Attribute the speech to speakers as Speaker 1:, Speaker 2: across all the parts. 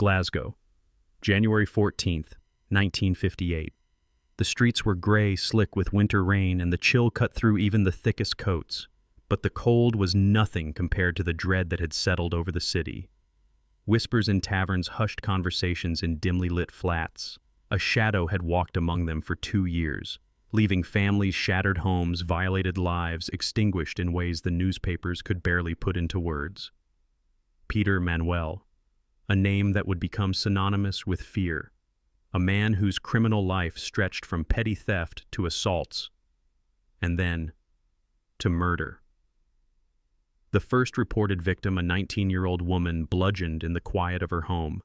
Speaker 1: Glasgow, January 14th, 1958. The streets were gray, slick with winter rain, and the chill cut through even the thickest coats. But the cold was nothing compared to the dread that had settled over the city. Whispers in taverns hushed conversations in dimly lit flats. A shadow had walked among them for 2 years, leaving families, shattered homes, violated lives, extinguished in ways the newspapers could barely put into words. Peter Manuel, a name that would become synonymous with fear, a man whose criminal life stretched from petty theft to assaults, and then to murder. The first reported victim, a 19-year-old woman bludgeoned in the quiet of her home.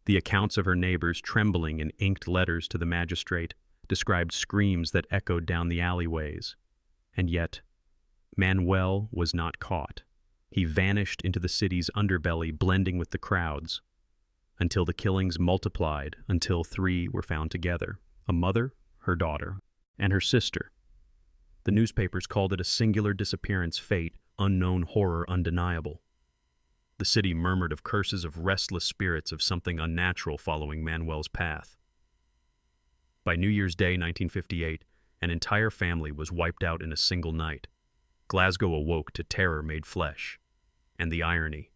Speaker 1: The accounts of her neighbors, trembling in inked letters to the magistrate, described screams that echoed down the alleyways. And yet, Manuel was not caught. He vanished into the city's underbelly, blending with the crowds, until the killings multiplied, until 3 were found together: a mother, her daughter, and her sister. The newspapers called it a singular disappearance, fate, unknown, horror undeniable. The city murmured of curses, of restless spirits, of something unnatural following Manuel's path. By New Year's Day 1958, an entire family was wiped out in a single night. Glasgow awoke to terror made flesh. And the irony: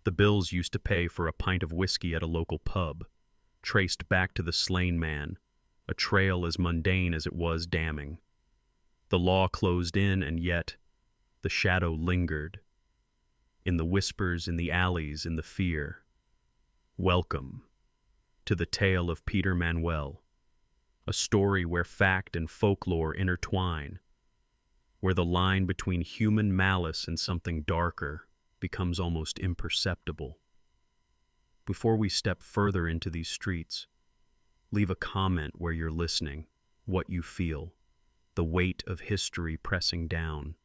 Speaker 1: the bills used to pay for a pint of whiskey at a local pub traced back to the slain man, a trail as mundane as it was damning. The law closed in, and yet the shadow lingered. In the whispers, in the alleys, in the fear. Welcome to the tale of Peter Manuel, a story where fact and folklore intertwine, where the line between human malice and something darker becomes almost imperceptible. Before we step further into these streets, leave a comment where you're listening, what you feel, the weight of history pressing down,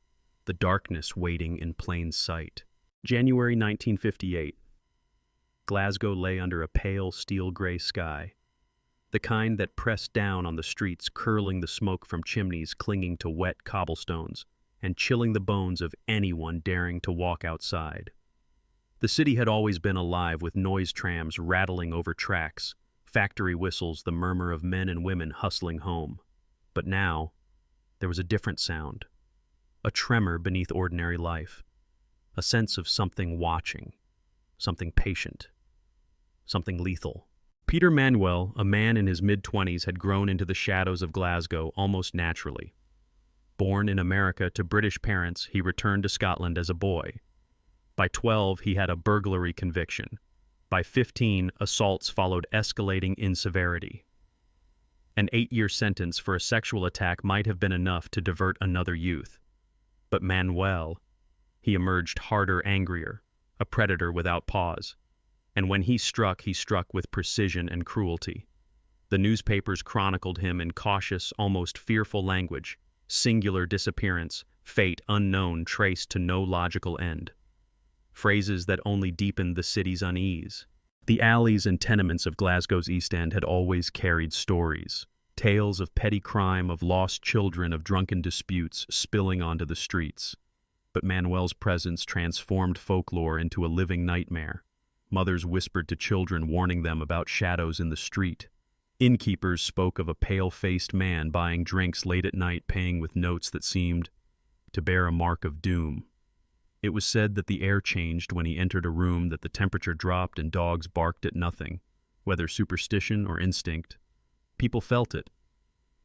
Speaker 1: the darkness waiting in plain sight. January 1958. Glasgow lay under a pale steel-gray sky, the kind that pressed down on the streets, curling the smoke from chimneys clinging to wet cobblestones and chilling the bones of anyone daring to walk outside. The city had always been alive with noise trams rattling over tracks, factory whistles, the murmur of men and women hustling home. But now, there was a different sound, a tremor beneath ordinary life, a sense of something watching, something patient, something lethal. Peter Manuel, a man in his mid-20s, had grown into the shadows of Glasgow almost naturally. Born in America to British parents, he returned to Scotland as a boy. By 12, he had a burglary conviction. By 15, assaults followed, escalating in severity. An 8-year sentence for a sexual attack might have been enough to divert another youth. But Manuel, he emerged harder, angrier, a predator without pause. And when he struck with precision and cruelty. The newspapers chronicled him in cautious, almost fearful language: singular disappearance, fate unknown, traced to no logical end. Phrases that only deepened the city's unease. The alleys and tenements of Glasgow's East End had always carried stories, tales of petty crime, of lost children, of drunken disputes spilling onto the streets. But Manuel's presence transformed folklore into a living nightmare. Mothers whispered to children, warning them about shadows in the street. Innkeepers spoke of a pale-faced man buying drinks late at night, paying with notes that seemed to bear a mark of doom. It was said that the air changed when he entered a room, that the temperature dropped and dogs barked at nothing. Whether superstition or instinct, people felt it,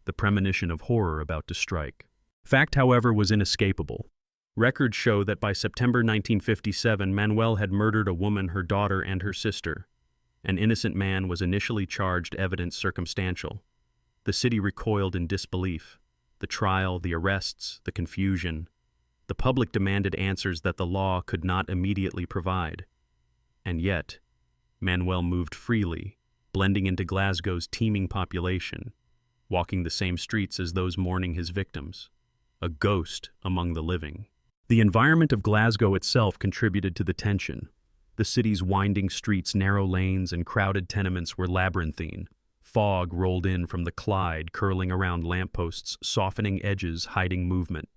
Speaker 1: the premonition of horror about to strike. Fact, however, was inescapable. Records show that by September 1957, Manuel had murdered a woman, her daughter, and her sister. An innocent man was initially charged, evidence circumstantial. The city recoiled in disbelief. The trial, the arrests, the confusion. The public demanded answers that the law could not immediately provide. And yet, Manuel moved freely, blending into Glasgow's teeming population, walking the same streets as those mourning his victims, a ghost among the living. The environment of Glasgow itself contributed to the tension. The city's winding streets, narrow lanes, and crowded tenements were labyrinthine. Fog rolled in from the Clyde, curling around lampposts, softening edges, hiding movement.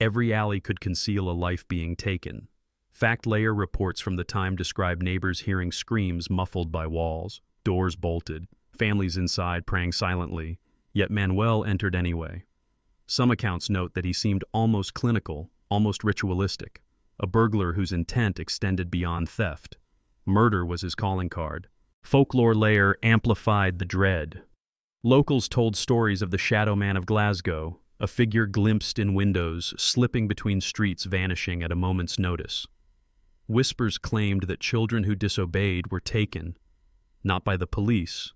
Speaker 1: Every alley could conceal a life being taken. Fact layer reports from the time describe neighbors hearing screams muffled by walls, doors bolted, families inside praying silently, yet Manuel entered anyway. Some accounts note that he seemed almost clinical, almost ritualistic, a burglar whose intent extended beyond theft. Murder was his calling card. Folklore layer amplified the dread. Locals told stories of the Shadow Man of Glasgow, a figure glimpsed in windows, slipping between streets, vanishing at a moment's notice. Whispers claimed that children who disobeyed were taken, not by the police,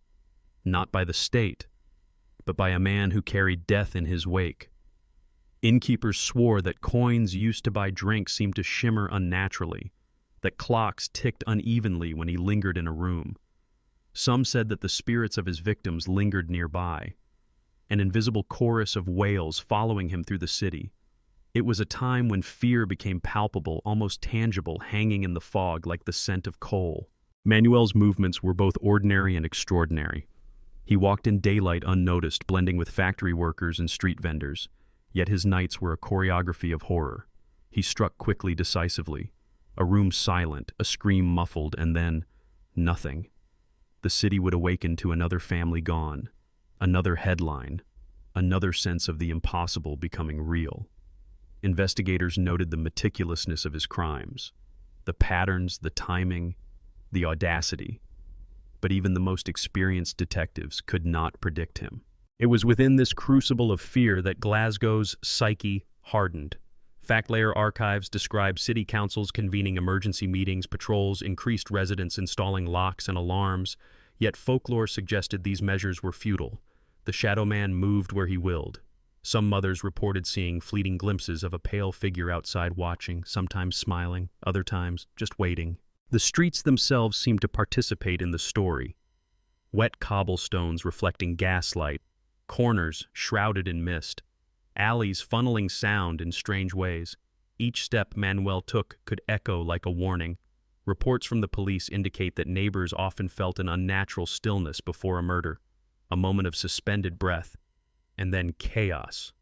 Speaker 1: not by the state, but by a man who carried death in his wake. Innkeepers swore that coins used to buy drinks seemed to shimmer unnaturally, that clocks ticked unevenly when he lingered in a room. Some said that the spirits of his victims lingered nearby, an invisible chorus of wails following him through the city. It was a time when fear became palpable, almost tangible, hanging in the fog like the scent of coal. Manuel's movements were both ordinary and extraordinary. He walked in daylight unnoticed, blending with factory workers and street vendors, yet his nights were a choreography of horror. He struck quickly, decisively. A room silent, a scream muffled, and then nothing. The city would awaken to another family gone, another headline, another sense of the impossible becoming real. Investigators noted the meticulousness of his crimes, the patterns, the timing, the audacity. But even the most experienced detectives could not predict him. It was within this crucible of fear that Glasgow's psyche hardened. Factlayer archives describe city councils convening emergency meetings, patrols, increased residents installing locks and alarms, yet folklore suggested these measures were futile. The Shadow Man moved where he willed. Some mothers reported seeing fleeting glimpses of a pale figure outside watching, sometimes smiling, other times just waiting. The streets themselves seemed to participate in the story. Wet cobblestones reflecting gaslight, corners shrouded in mist, alleys funneling sound in strange ways. Each step Manuel took could echo like a warning. Reports from the police indicate that neighbors often felt an unnatural stillness before a murder, a moment of suspended breath, and then chaos.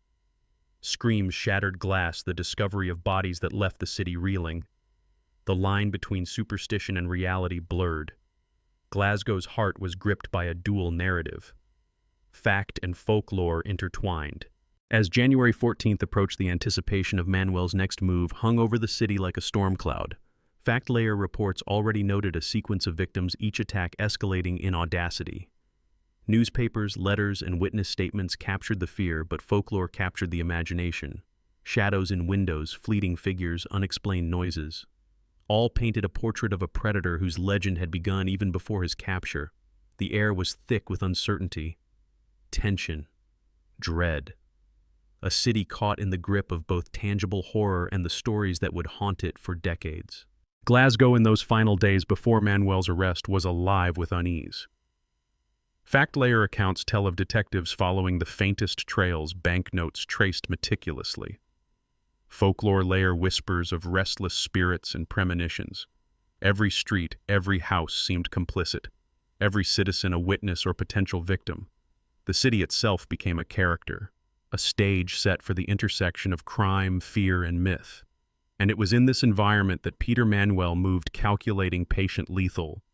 Speaker 1: Screams shattered glass, the discovery of bodies that left the city reeling. The line between superstition and reality blurred. Glasgow's heart was gripped by a dual narrative. Fact and folklore intertwined. As January 14th approached, the anticipation of Manuel's next move hung over the city like a storm cloud. Factlayer reports already noted a sequence of victims, each attack escalating in audacity. Newspapers, letters, and witness statements captured the fear, but folklore captured the imagination. Shadows in windows, fleeting figures, unexplained noises. All painted a portrait of a predator whose legend had begun even before his capture. The air was thick with uncertainty, tension, dread. A city caught in the grip of both tangible horror and the stories that would haunt it for decades. Glasgow in those final days before Manuel's arrest was alive with unease. Factlayer accounts tell of detectives following the faintest trails, banknotes traced meticulously. Folklore layer whispers of restless spirits and premonitions. Every street, every house seemed complicit, every citizen a witness or potential victim. The city itself became a character, a stage set for the intersection of crime, fear, and myth. And it was in this environment that Peter Manuel moved, calculating, patient, lethal,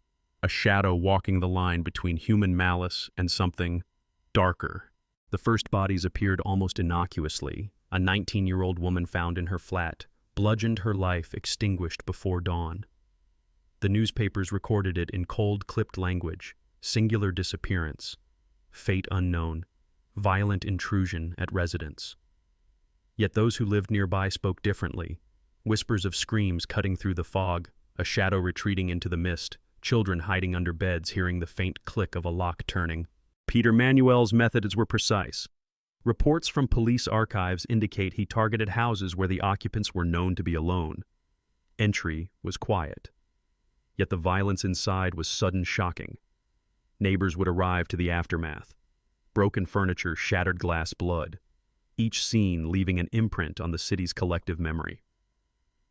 Speaker 1: a shadow walking the line between human malice and something darker. The first bodies appeared almost innocuously. A 19-year-old woman found in her flat, bludgeoned, her life extinguished before dawn. The newspapers recorded it in cold, clipped language: singular disappearance, fate unknown, violent intrusion at residence. Yet those who lived nearby spoke differently. Whispers of screams cutting through the fog, a shadow retreating into the mist, children hiding under beds hearing the faint click of a lock turning. Peter Manuel's methods were precise. Reports from police archives indicate he targeted houses where the occupants were known to be alone. Entry was quiet. Yet the violence inside was sudden, shocking. Neighbors would arrive to the aftermath. Broken furniture, shattered glass, blood. Each scene leaving an imprint on the city's collective memory.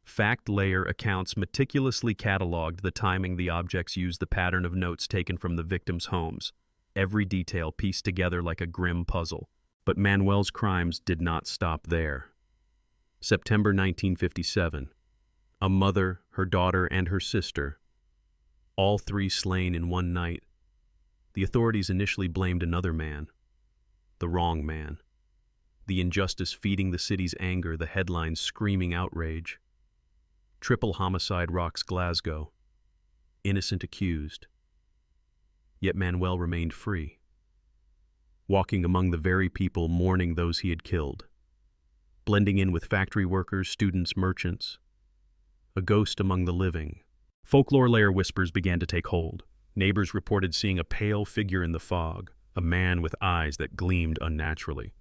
Speaker 1: Factlayer accounts meticulously cataloged the timing the objects used, the pattern of notes taken from the victims' homes. Every detail pieced together like a grim puzzle. But Manuel's crimes did not stop there. September 1957. A mother, her daughter, and her sister, all three slain in one night. The authorities initially blamed another man, the wrong man. The injustice feeding the city's anger, the headlines screaming outrage. Triple homicide rocks Glasgow. Innocent accused. Yet Manuel remained free, walking among the very people mourning those he had killed, blending in with factory workers, students, merchants. A ghost among the living. Folklore layer whispers began to take hold. Neighbors reported seeing a pale figure in the fog, a man with eyes that gleamed unnaturally.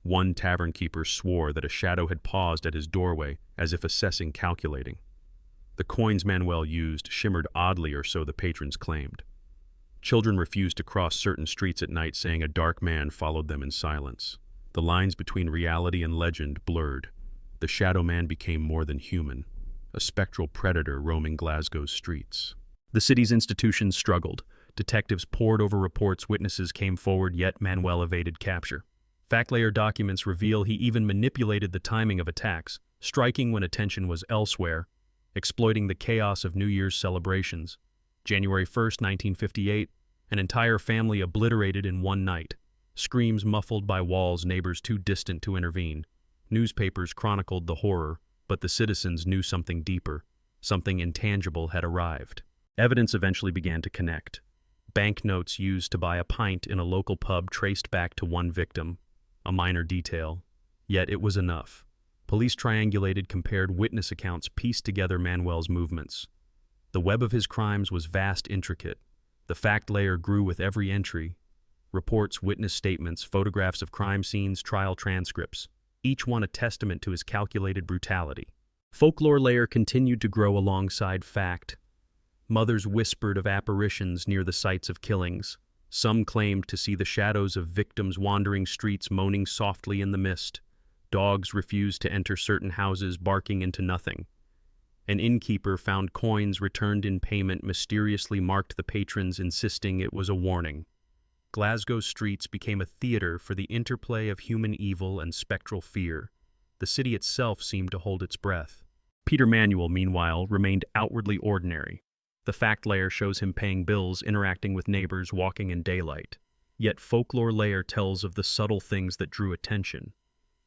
Speaker 1: One tavern keeper swore that a shadow had paused at his doorway as if assessing, calculating. The coins Manuel used shimmered oddly, or so the patrons claimed. Children refused to cross certain streets at night, saying a dark man followed them in silence. The lines between reality and legend blurred. The shadow man became more than human, a spectral predator roaming Glasgow's streets. The city's institutions struggled. Detectives pored over reports, witnesses came forward, yet Manuel evaded capture. Fact-layer documents reveal he even manipulated the timing of attacks, striking when attention was elsewhere, exploiting the chaos of New Year's celebrations. January 1st, 1958, an entire family obliterated in one night. Screams muffled by walls, neighbors too distant to intervene. Newspapers chronicled the horror, but the citizens knew something deeper. Something intangible had arrived. Evidence eventually began to connect. Banknotes used to buy a pint in a local pub traced back to one victim. A minor detail, yet it was enough. Police triangulated, compared witness accounts, pieced together Manuel's movements. The web of his crimes was vast, intricate. The fact layer grew with every entry. Reports, witness statements, photographs of crime scenes, trial transcripts, each one a testament to his calculated brutality. Folklore layer continued to grow alongside fact. Mothers whispered of apparitions near the sites of killings. Some claimed to see the shadows of victims wandering streets, moaning softly in the mist. Dogs refused to enter certain houses, barking into nothing. An innkeeper found coins returned in payment mysteriously marked the patrons, insisting it was a warning. Glasgow's streets became a theater for the interplay of human evil and spectral fear. The city itself seemed to hold its breath. Peter Manuel, meanwhile, remained outwardly ordinary. The fact layer shows him paying bills, interacting with neighbors, walking in daylight. Yet folklore layer tells of the subtle things that drew attention.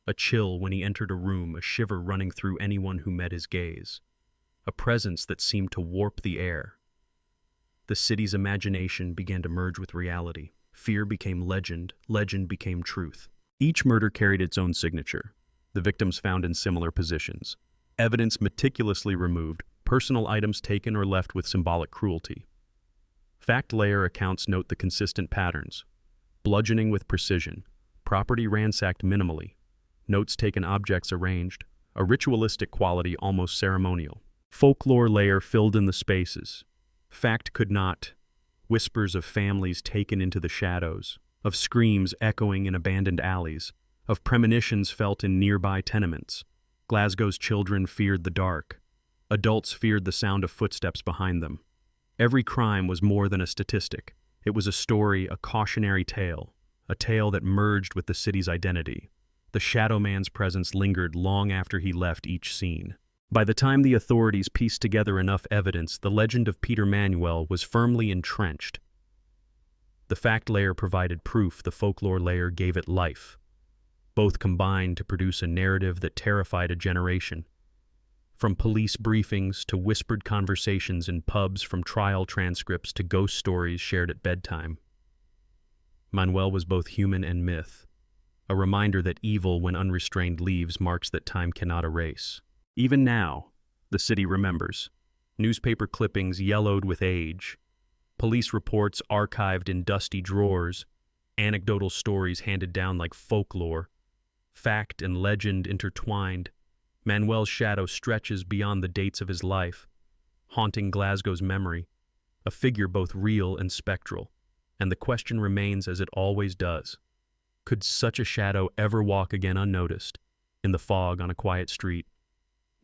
Speaker 1: A chill when he entered a room, a shiver running through anyone who met his gaze. A presence that seemed to warp the air. The city's imagination began to merge with reality. Fear became legend, legend became truth. Each murder carried its own signature. The victims found in similar positions. Evidence meticulously removed, personal items taken or left with symbolic cruelty. Fact layer accounts note the consistent patterns. Bludgeoning with precision, property ransacked minimally, notes taken, objects arranged, a ritualistic quality almost ceremonial. Folklore layer filled in the spaces. Fact could not. Whispers of families taken into the shadows, of screams echoing in abandoned alleys, of premonitions felt in nearby tenements. Glasgow's children feared the dark. Adults feared the sound of footsteps behind them. Every crime was more than a statistic. It was a story, a cautionary tale, a tale that merged with the city's identity. The Shadow Man's presence lingered long after he left each scene. By the time the authorities pieced together enough evidence, the legend of Peter Manuel was firmly entrenched. The fact layer provided proof, the folklore layer gave it life. Both combined to produce a narrative that terrified a generation. From police briefings to whispered conversations in pubs, from trial transcripts to ghost stories shared at bedtime. Manuel was both human and myth, a reminder that evil, when unrestrained, leaves marks that time cannot erase. Even now, the city remembers. Newspaper clippings yellowed with age, police reports archived in dusty drawers, anecdotal stories handed down like folklore, fact and legend intertwined. Manuel's shadow stretches beyond the dates of his life, haunting Glasgow's memory, a figure both real and spectral. And the question remains, as it always does: could such a shadow ever walk again unnoticed, in the fog on a quiet street,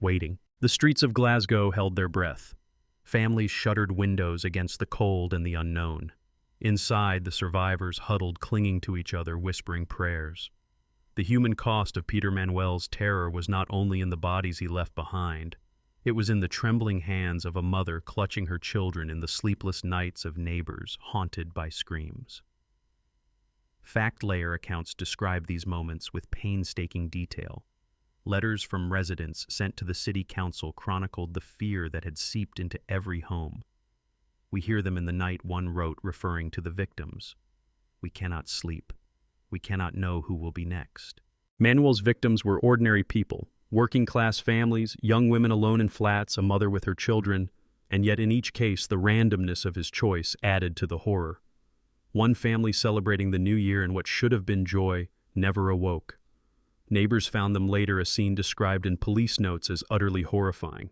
Speaker 1: waiting? The streets of Glasgow held their breath. Families shuttered windows against the cold and the unknown. Inside, the survivors huddled, clinging to each other, whispering prayers. The human cost of Peter Manuel's terror was not only in the bodies he left behind, It was in the trembling hands of a mother clutching her children in the sleepless nights of neighbors haunted by screams. Fact-layer accounts describe these moments with painstaking detail. Letters from residents sent to the city council chronicled the fear that had seeped into every home. We hear them in the night one wrote referring to the victims. "We cannot sleep. We cannot know who will be next." Manuel's victims were ordinary people, working-class families, young women alone in flats, a mother with her children, and yet in each case the randomness of his choice added to the horror. One family celebrating the new year in what should have been joy never awoke. Neighbors found them later, a scene described in police notes as utterly horrifying.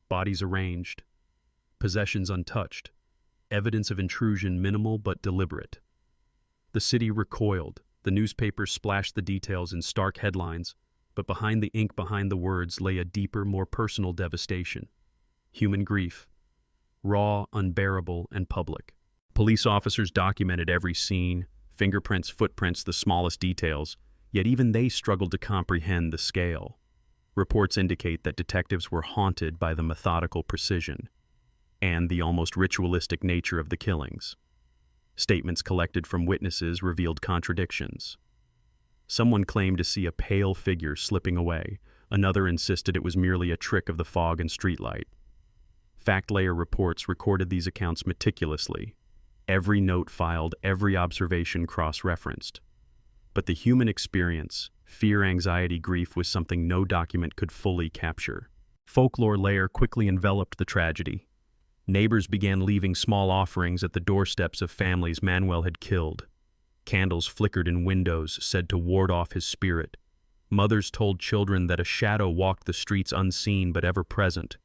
Speaker 1: Bodies arranged, possessions untouched, evidence of intrusion minimal but deliberate. The city recoiled. The newspapers splashed the details in stark headlines, but behind the ink, behind the words, lay a deeper, more personal devastation. Human grief, raw, unbearable, and public. Police officers documented every scene, fingerprints, footprints, the smallest details, yet even they struggled to comprehend the scale. Reports indicate that detectives were haunted by the methodical precision and the almost ritualistic nature of the killings. Statements collected from witnesses revealed contradictions. Someone claimed to see a pale figure slipping away. Another insisted it was merely a trick of the fog and streetlight. Fact-layer reports recorded these accounts meticulously. Every note filed, every observation cross-referenced. But the human experience, fear, anxiety, grief, was something no document could fully capture. Folklore layer quickly enveloped the tragedy. Neighbors began leaving small offerings at the doorsteps of families Manuel had killed. Candles flickered in windows, said to ward off his spirit. Mothers told children that a shadow walked the streets unseen but ever present.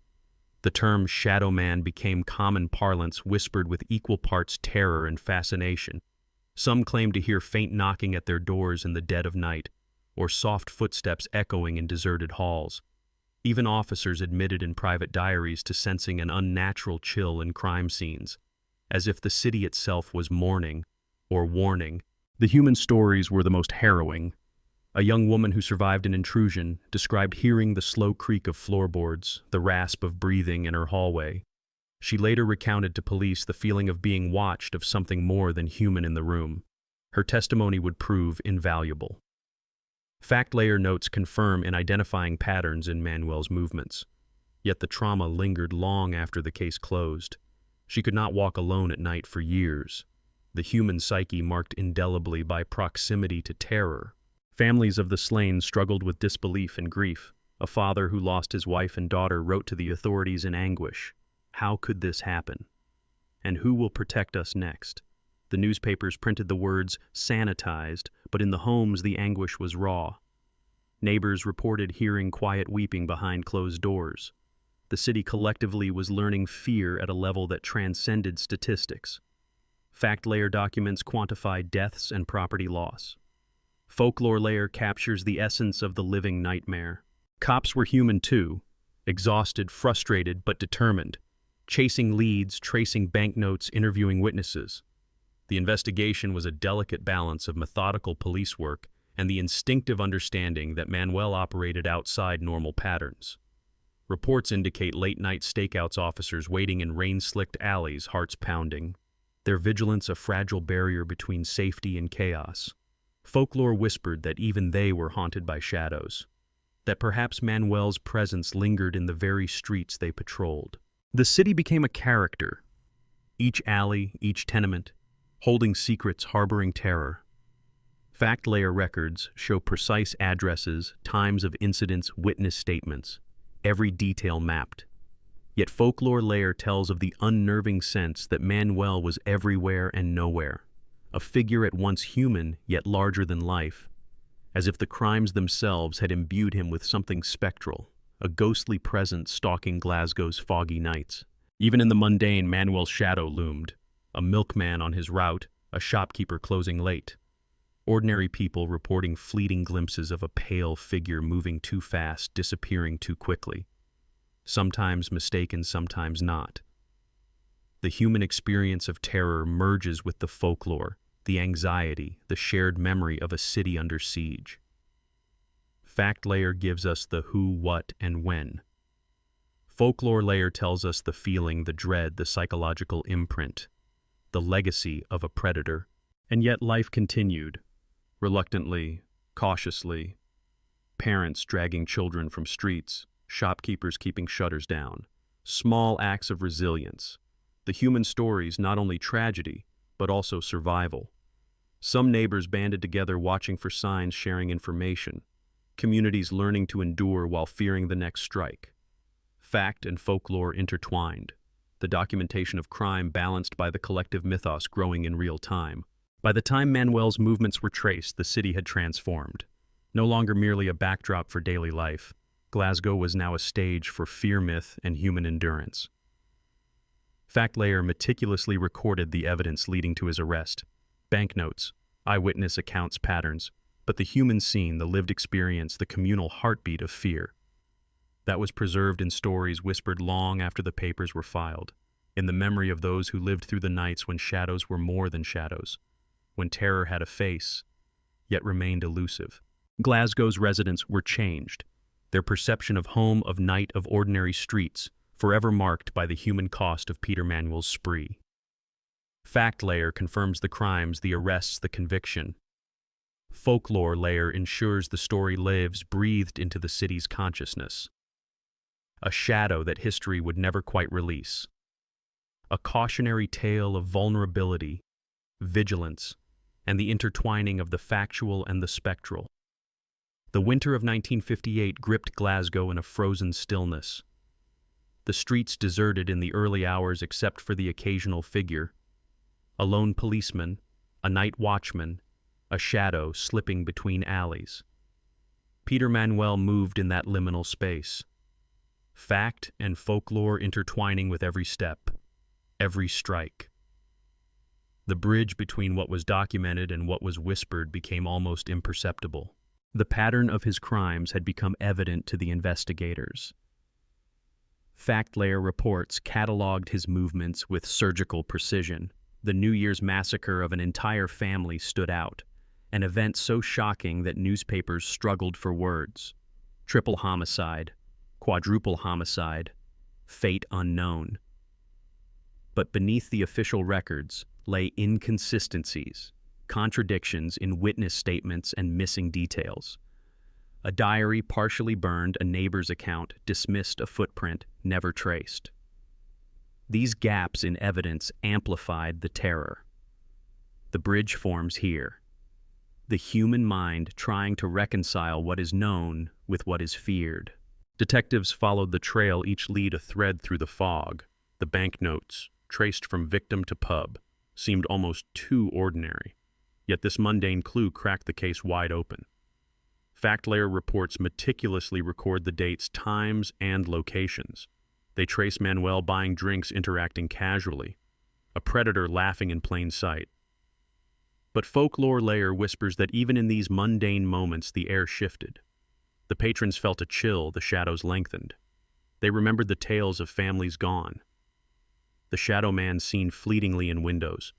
Speaker 1: The term shadow man became common parlance, whispered with equal parts terror and fascination. Some claimed to hear faint knocking at their doors in the dead of night, or soft footsteps echoing in deserted halls. Even officers admitted in private diaries to sensing an unnatural chill in crime scenes, as if the city itself was mourning or warning. The human stories were the most harrowing. A young woman who survived an intrusion described hearing the slow creak of floorboards, the rasp of breathing in her hallway. She later recounted to police the feeling of being watched, of something more than human in the room. Her testimony would prove invaluable. Fact-layer notes confirm in identifying patterns in Manuel's movements. Yet the trauma lingered long after the case closed. She could not walk alone at night for years. The human psyche marked indelibly by proximity to terror. Families of the slain struggled with disbelief and grief. A father who lost his wife and daughter wrote to the authorities in anguish. How could this happen? And who will protect us next? The newspapers printed the words sanitized, but in the homes the anguish was raw. Neighbors reported hearing quiet weeping behind closed doors. The city collectively was learning fear at a level that transcended statistics. Fact-layer documents quantify deaths and property loss. Folklore layer captures the essence of the living nightmare. Cops were human too, exhausted, frustrated, but determined, chasing leads, tracing banknotes, interviewing witnesses. The investigation was a delicate balance of methodical police work and the instinctive understanding that Manuel operated outside normal patterns. Reports indicate late-night stakeouts officers waiting in rain-slicked alleys, hearts pounding, their vigilance a fragile barrier between safety and chaos. Folklore whispered that even they were haunted by shadows, that perhaps Manuel's presence lingered in the very streets they patrolled. The city became a character, each alley, each tenement, holding secrets, harboring terror. Fact-layer records show precise addresses, times of incidents, witness statements, every detail mapped. Yet folklore layer tells of the unnerving sense that Manuel was everywhere and nowhere, a figure at once human yet larger than life, as if the crimes themselves had imbued him with something spectral, a ghostly presence stalking Glasgow's foggy nights. Even in the mundane, Manuel's shadow loomed, a milkman on his route, a shopkeeper closing late. Ordinary people reporting fleeting glimpses of a pale figure moving too fast, disappearing too quickly. Sometimes mistaken, sometimes not. The human experience of terror merges with the folklore, the anxiety, the shared memory of a city under siege. Fact layer gives us the who, what, and when. Folklore layer tells us the feeling, the dread, the psychological imprint, the legacy of a predator. And yet life continued, reluctantly, cautiously. Parents dragging children from streets, shopkeepers keeping shutters down. Small acts of resilience. The human stories not only tragedy, but also survival. Some neighbors banded together watching for signs, sharing information. Communities learning to endure while fearing the next strike. Fact and folklore intertwined. The documentation of crime balanced by the collective mythos growing in real time. By the time Manuel's movements were traced, the city had transformed. No longer merely a backdrop for daily life, Glasgow was now a stage for fear myth and human endurance. Fact layer meticulously recorded the evidence leading to his arrest. Banknotes, eyewitness accounts, patterns, but the human scene, the lived experience, the communal heartbeat of fear. That was preserved in stories whispered long after the papers were filed, in the memory of those who lived through the nights when shadows were more than shadows, when terror had a face, yet remained elusive. Glasgow's residents were changed, their perception of home, of night, of ordinary streets, forever marked by the human cost of Peter Manuel's spree. Fact layer confirms the crimes, the arrests, the conviction. Folklore layer ensures the story lives, breathed into the city's consciousness. A shadow that history would never quite release. A cautionary tale of vulnerability, vigilance, and the intertwining of the factual and the spectral. The winter of 1958 gripped Glasgow in a frozen stillness. The streets deserted in the early hours except for the occasional figure. A lone policeman, a night watchman, a shadow slipping between alleys. Peter Manuel moved in that liminal space. Fact and folklore intertwining with every step, every strike. The bridge between what was documented and what was whispered became almost imperceptible. The pattern of his crimes had become evident to the investigators. Fact layer reports cataloged his movements with surgical precision. The New Year's massacre of an entire family stood out, an event so shocking that newspapers struggled for words. Triple homicide, quadruple homicide, fate unknown. But beneath the official records lay inconsistencies, contradictions in witness statements and missing details. A diary partially burned, a neighbor's account dismissed, a footprint never traced. These gaps in evidence amplified the terror. The bridge forms here. The human mind trying to reconcile what is known with what is feared. Detectives followed the trail, each lead a thread through the fog. The banknotes, traced from victim to pub, seemed almost too ordinary. Yet this mundane clue cracked the case wide open. Fact layer reports meticulously record the dates, times, and locations. They trace Manuel buying drinks, interacting casually, a predator laughing in plain sight. But folklore layer whispers that even in these mundane moments the air shifted. The patrons felt a chill, the shadows lengthened. They remembered the tales of families gone. The shadow man seen fleetingly in windows,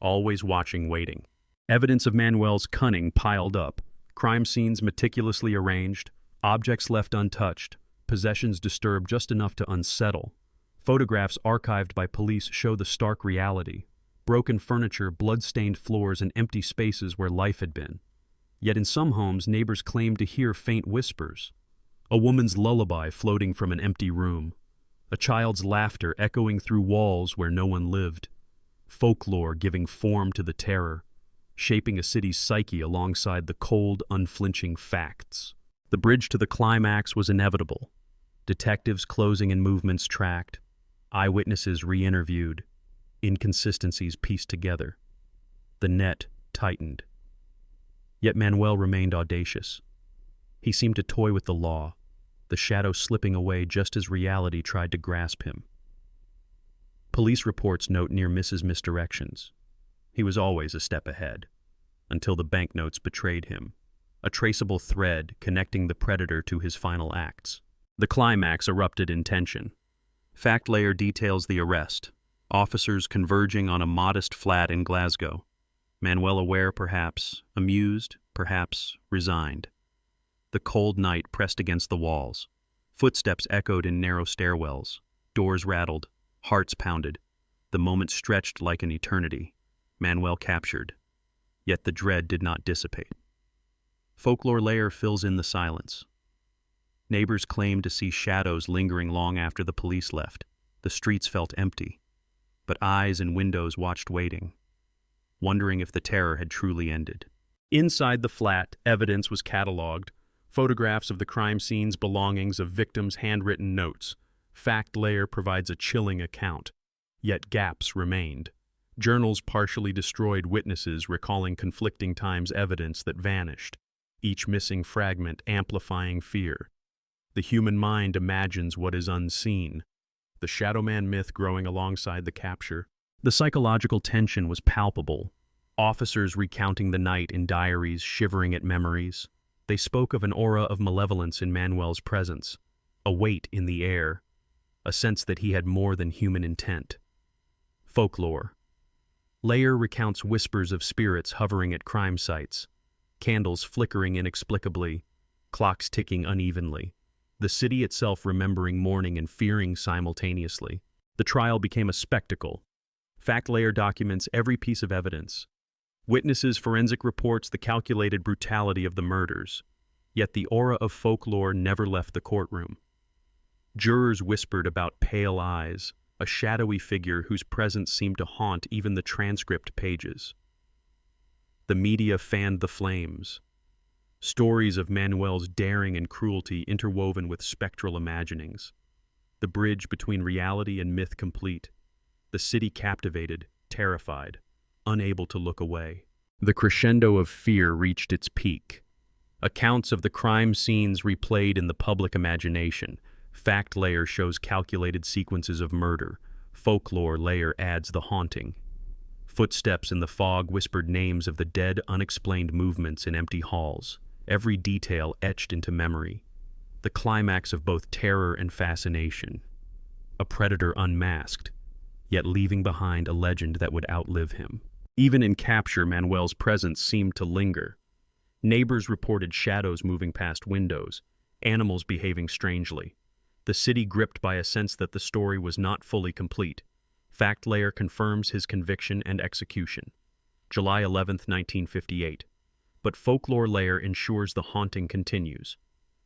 Speaker 1: always watching, waiting. Evidence of Manuel's cunning piled up, crime scenes meticulously arranged, objects left untouched, possessions disturbed just enough to unsettle. Photographs archived by police show the stark reality. Broken furniture, blood-stained floors, and empty spaces where life had been. Yet in some homes, neighbors claimed to hear faint whispers. A woman's lullaby floating from an empty room. A child's laughter echoing through walls where no one lived. Folklore giving form to the terror, shaping a city's psyche alongside the cold, unflinching facts. The bridge to the climax was inevitable. Detectives closing and movements tracked. Eyewitnesses re-interviewed. Inconsistencies pieced together. The net tightened. Yet Manuel remained audacious. He seemed to toy with the law, the shadow slipping away just as reality tried to grasp him. Police reports note near misses misdirections. He was always a step ahead, until the banknotes betrayed him, a traceable thread connecting the predator to his final acts. The climax erupted in tension. Fact layer details the arrest, officers converging on a modest flat in Glasgow. Manuel aware, perhaps, amused, perhaps resigned. The cold night pressed against the walls. Footsteps echoed in narrow stairwells. Doors rattled. Hearts pounded. The moment stretched like an eternity. Manuel captured. Yet the dread did not dissipate. Folklore layer fills in the silence. Neighbors claimed to see shadows lingering long after the police left. The streets felt empty. But eyes and windows watched waiting, wondering if the terror had truly ended. Inside the flat, evidence was catalogued. Photographs of the crime scenes, belongings of victims, handwritten notes. Fact layer provides a chilling account. Yet gaps remained. Journals partially destroyed, witnesses recalling conflicting times, evidence that vanished. Each missing fragment amplifying fear. The human mind imagines what is unseen. The Shadow Man myth growing alongside the capture. The psychological tension was palpable. Officers recounting the night in diaries, shivering at memories. They spoke of an aura of malevolence in Manuel's presence, a weight in the air, a sense that he had more than human intent. Folklore. Layer recounts whispers of spirits hovering at crime sites, candles flickering inexplicably, clocks ticking unevenly, the city itself remembering mourning and fearing simultaneously. The trial became a spectacle. Fact layer documents every piece of evidence. Witnesses' forensic reports the calculated brutality of the murders. Yet the aura of folklore never left the courtroom. Jurors whispered about pale eyes, a shadowy figure whose presence seemed to haunt even the transcript pages. The media fanned the flames. Stories of Manuel's daring and cruelty interwoven with spectral imaginings. The bridge between reality and myth complete. The city captivated, terrified, unable to look away. The crescendo of fear reached its peak. Accounts of the crime scenes replayed in the public imagination. Fact layer shows calculated sequences of murder. Folklore layer adds the haunting. Footsteps in the fog whispered names of the dead, unexplained movements in empty halls, every detail etched into memory. The climax of both terror and fascination. A predator unmasked, yet leaving behind a legend that would outlive him. Even in capture, Manuel's presence seemed to linger. Neighbors reported shadows moving past windows, animals behaving strangely. The city gripped by a sense that the story was not fully complete. Fact layer confirms his conviction and execution. July 11, 1958. But folklore layer ensures the haunting continues.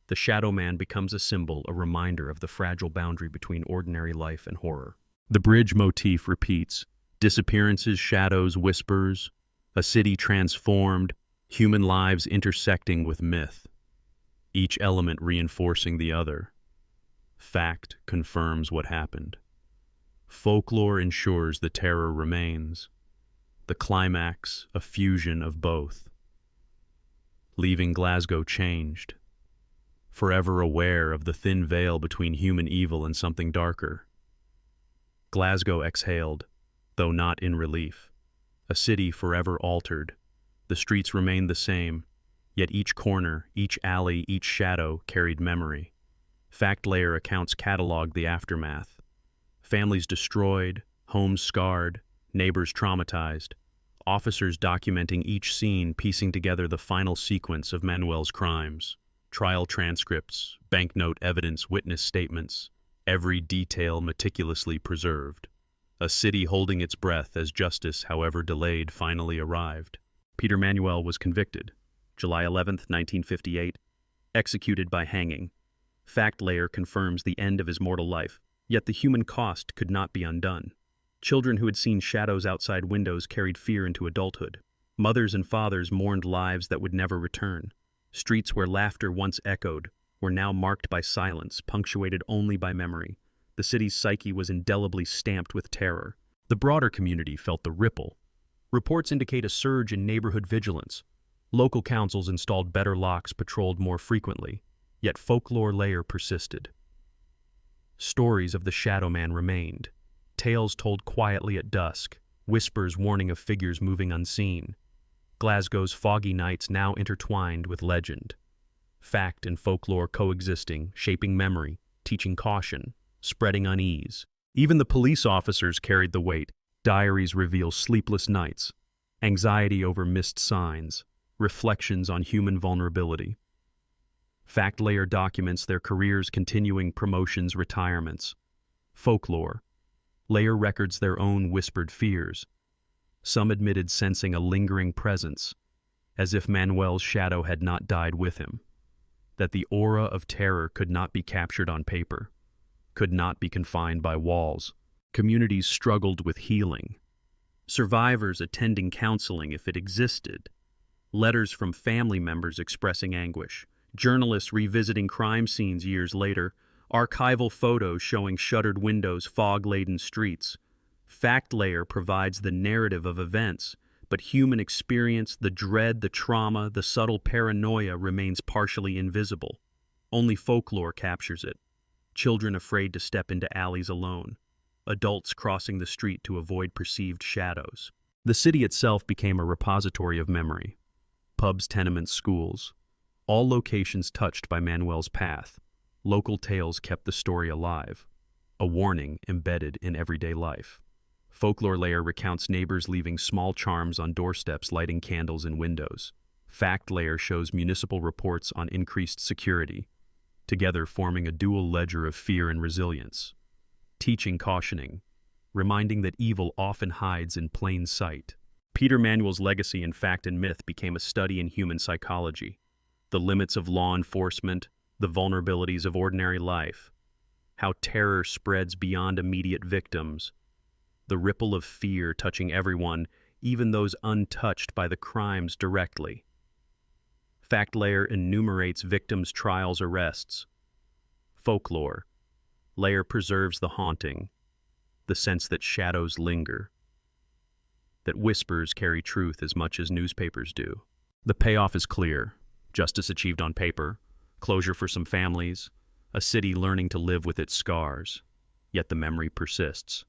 Speaker 1: The Shadow Man becomes a symbol, a reminder of the fragile boundary between ordinary life and horror. The bridge motif repeats. Disappearances, shadows, whispers, a city transformed, human lives intersecting with myth, each element reinforcing the other. Fact confirms what happened. Folklore ensures the terror remains. The climax, a fusion of both. Leaving Glasgow changed, forever aware of the thin veil between human evil and something darker. Glasgow exhaled, though not in relief. A city forever altered. The streets remained the same, yet each corner, each alley, each shadow carried memory. Fact layer accounts cataloged the aftermath. Families destroyed, homes scarred, neighbors traumatized. Officers documenting each scene, piecing together the final sequence of Manuel's crimes. Trial transcripts, banknote evidence, witness statements, every detail meticulously preserved. A city holding its breath as justice, however delayed, finally arrived. Peter Manuel was convicted, July 11, 1958, executed by hanging. Fact layer confirms the end of his mortal life, yet the human cost could not be undone. Children who had seen shadows outside windows carried fear into adulthood. Mothers and fathers mourned lives that would never return. Streets where laughter once echoed were now marked by silence, punctuated only by memory. The city's psyche was indelibly stamped with terror. The broader community felt the ripple. Reports indicate a surge in neighborhood vigilance. Local councils installed better locks, patrolled more frequently, yet folklore layer persisted. Stories of the Shadow Man remained. Tales told quietly at dusk, whispers warning of figures moving unseen. Glasgow's foggy nights now intertwined with legend. Fact and folklore coexisting, shaping memory, teaching caution, spreading unease. Even the police officers carried the weight. Diaries reveal sleepless nights, anxiety over missed signs, reflections on human vulnerability. Fact layer documents their careers, continuing promotions, retirements. Folklore layer records their own whispered fears. Some admitted sensing a lingering presence, as if Manuel's shadow had not died with him, that the aura of terror could not be captured on paper, could not be confined by walls. Communities struggled with healing. Survivors attending counseling if it existed. Letters from family members expressing anguish. Journalists revisiting crime scenes years later. Archival photos showing shuttered windows, fog-laden streets. Fact layer provides the narrative of events, but human experience, the dread, the trauma, the subtle paranoia remains partially invisible. Only folklore captures it. Children afraid to step into alleys alone. Adults crossing the street to avoid perceived shadows. The city itself became a repository of memory. Pubs, tenements, schools. All locations touched by Manuel's path. Local tales kept the story alive. A warning embedded in everyday life. Folklore layer recounts neighbors leaving small charms on doorsteps, lighting candles in windows. Fact layer shows municipal reports on increased security, together forming a dual ledger of fear and resilience. Teaching, cautioning, reminding that evil often hides in plain sight. Peter Manuel's legacy in fact and myth became a study in human psychology, the limits of law enforcement, the vulnerabilities of ordinary life, how terror spreads beyond immediate victims, the ripple of fear touching everyone, even those untouched by the crimes directly. Fact layer enumerates victims' trials, arrests. Folklore layer preserves the haunting, the sense that shadows linger, that whispers carry truth as much as newspapers do. The payoff is clear. Justice achieved on paper, closure for some families, a city learning to live with its scars, yet the memory persists.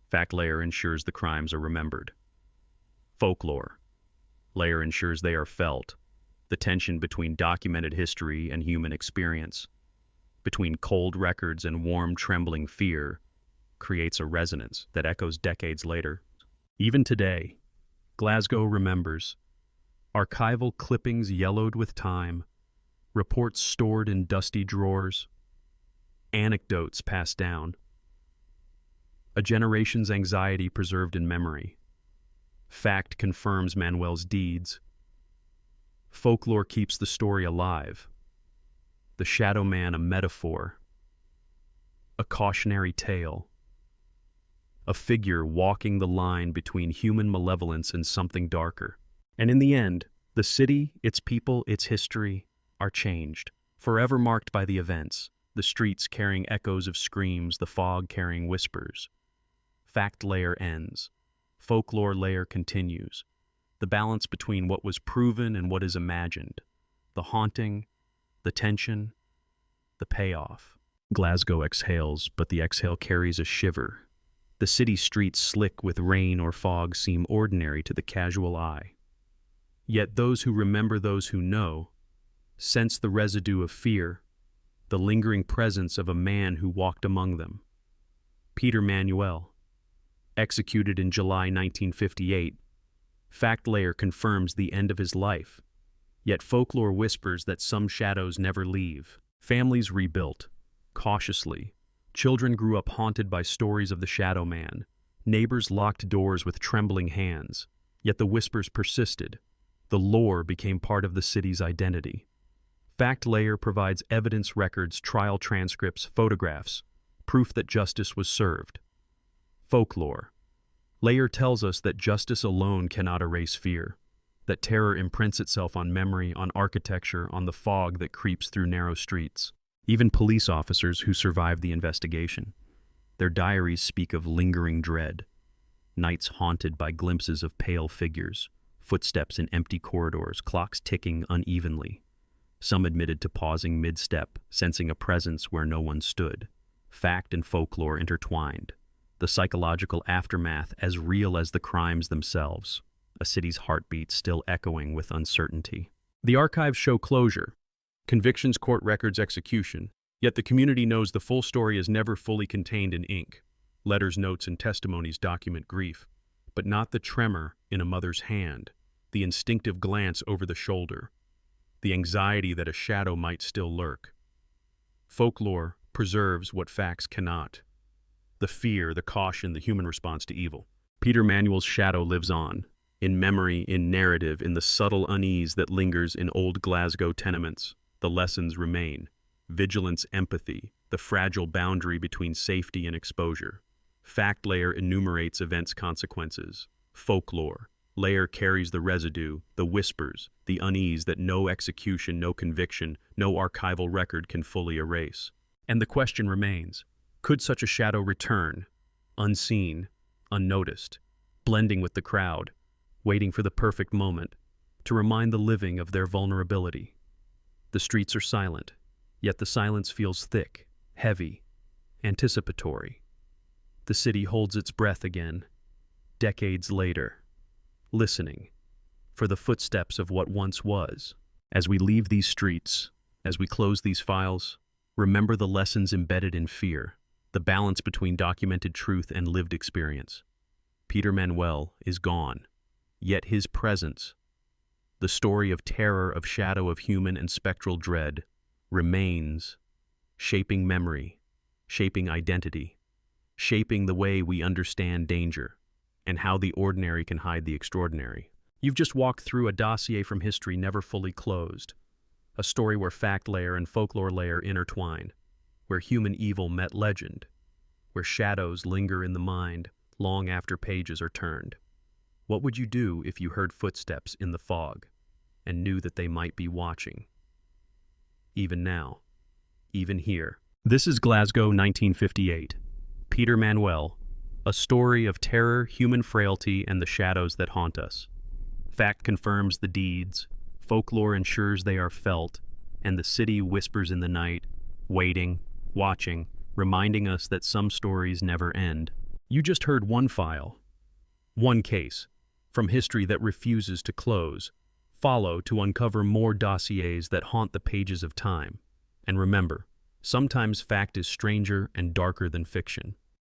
Speaker 1: Fact layer ensures the crimes are remembered. Folklore layer ensures they are felt, the tension between documented history and human experience, between cold records and warm, trembling fear, creates a resonance that echoes decades later. Even today, Glasgow remembers. Archival clippings yellowed with time, reports stored in dusty drawers, anecdotes passed down. A generation's anxiety preserved in memory. Fact confirms Manuel's deeds. Folklore keeps the story alive. The Shadow Man a metaphor, a cautionary tale, a figure walking the line between human malevolence and something darker. And in the end, the city, its people, its history are changed, forever marked by the events, the streets carrying echoes of screams, the fog carrying whispers. Fact layer ends. Folklore layer continues. The balance between what was proven and what is imagined. The haunting, the tension, the payoff. Glasgow exhales, but the exhale carries a shiver. The city streets slick with rain or fog seem ordinary to the casual eye. Yet those who remember, those who know, sense the residue of fear, the lingering presence of a man who walked among them. Peter Manuel, executed in July 1958, fact layer confirms the end of his life. Yet folklore whispers that some shadows never leave. Families rebuilt, cautiously. Children grew up haunted by stories of the Shadow Man. Neighbors locked doors with trembling hands. Yet the whispers persisted. The lore became part of the city's identity. Fact layer provides evidence records, trial transcripts, photographs, proof that justice was served. Folklore layer tells us that justice alone cannot erase fear, that terror imprints itself on memory, on architecture, on the fog that creeps through narrow streets. Even police officers who survived the investigation, their diaries speak of lingering dread, nights haunted by glimpses of pale figures, footsteps in empty corridors, clocks ticking unevenly. Some admitted to pausing mid-step, sensing a presence where no one stood. Fact and folklore intertwined, the psychological aftermath as real as the crimes themselves, a city's heartbeat still echoing with uncertainty. The archives show closure, convictions, court records, execution, yet the community knows the full story is never fully contained in ink. Letters, notes, and testimonies document grief, but not the tremor in a mother's hand, the instinctive glance over the shoulder, the anxiety that a shadow might still lurk. Folklore preserves what facts cannot. The fear, the caution, the human response to evil. Peter Manuel's shadow lives on, in memory, in narrative, in the subtle unease that lingers in old Glasgow tenements. The lessons remain. Vigilance, empathy, the fragile boundary between safety and exposure. Fact layer enumerates events' consequences. Folklore layer carries the residue, the whispers, the unease that no execution, no conviction, no archival record can fully erase. And the question remains, could such a shadow return, unseen, unnoticed, blending with the crowd, waiting for the perfect moment, to remind the living of their vulnerability? The streets are silent, yet the silence feels thick, heavy, anticipatory. The city holds its breath again, decades later, listening for the footsteps of what once was. As we leave these streets, as we close these files, remember the lessons embedded in fear, the balance between documented truth and lived experience. Peter Manuel is gone, yet his presence, the story of terror, of shadow, of human and spectral dread, remains, shaping memory, shaping identity, shaping the way we understand danger, and how the ordinary can hide the extraordinary. You've just walked through a dossier from history never fully closed, a story where fact layer and folklore layer intertwine, where human evil met legend, where shadows linger in the mind long after pages are turned. What would you do if you heard footsteps in the fog and knew that they might be watching? Even now, even here. This is Glasgow, 1958. Peter Manuel, a story of terror, human frailty, and the shadows that haunt us. Fact confirms the deeds, folklore ensures they are felt, and the city whispers in the night, waiting, watching, reminding us that some stories never end. You just heard one file, one case, from history that refuses to close. Follow to uncover more dossiers that haunt the pages of time. And remember, sometimes fact is stranger and darker than fiction.